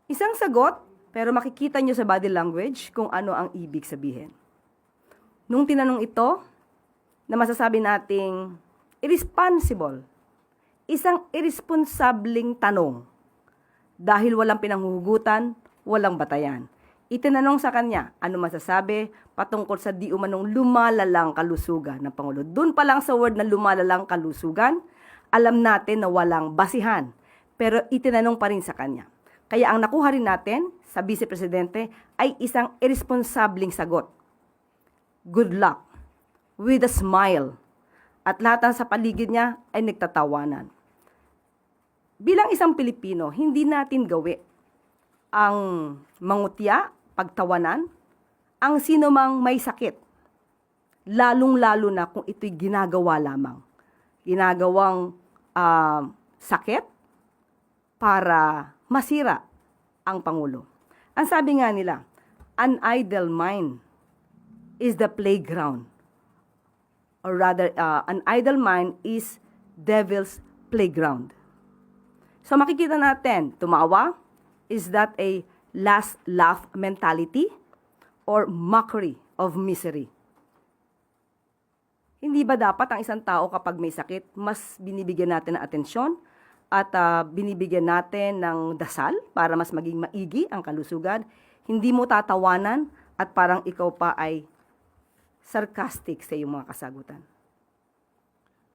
Isang sagot, pero makikita nyo sa body language kung ano ang ibig sabihin. Nung tinanong ito, na masasabi nating irresponsible, isang irresponsableng tanong dahil walang pinanghuhugutan, walang batayan. Itinanong sa kanya, ano masasabi patungkol sa di umanong lumalalang kalusugan ng Pangulo. Doon pa lang sa word na lumalalang kalusugan, alam natin na walang basihan. Pero itinanong pa rin sa kanya. Kaya ang nakuha rin natin sa Vice Presidente ay isang irresponsableng sagot. Good luck. With a smile. At lahat ng sa paligid niya ay nagtatawanan. Bilang isang Pilipino, hindi natin gawi ang mangutya, pagtawanan, ang sinumang may sakit. Lalong-lalo na kung ito'y ginagawa lamang. Ginagawang sakit para masira ang Pangulo. Ang sabi nga nila, an idle mind is the playground. Or rather, an idle mind is devil's playground. So makikita natin, tumawa, is that a last laugh mentality or mockery of misery? Hindi ba dapat ang isang tao kapag may sakit, mas binibigyan natin ng atensyon at binibigyan natin ng dasal para mas maging maigi ang kalusugan? Hindi mo tatawanan at parang ikaw pa ay sarcastic sa iyong mga kasagutan.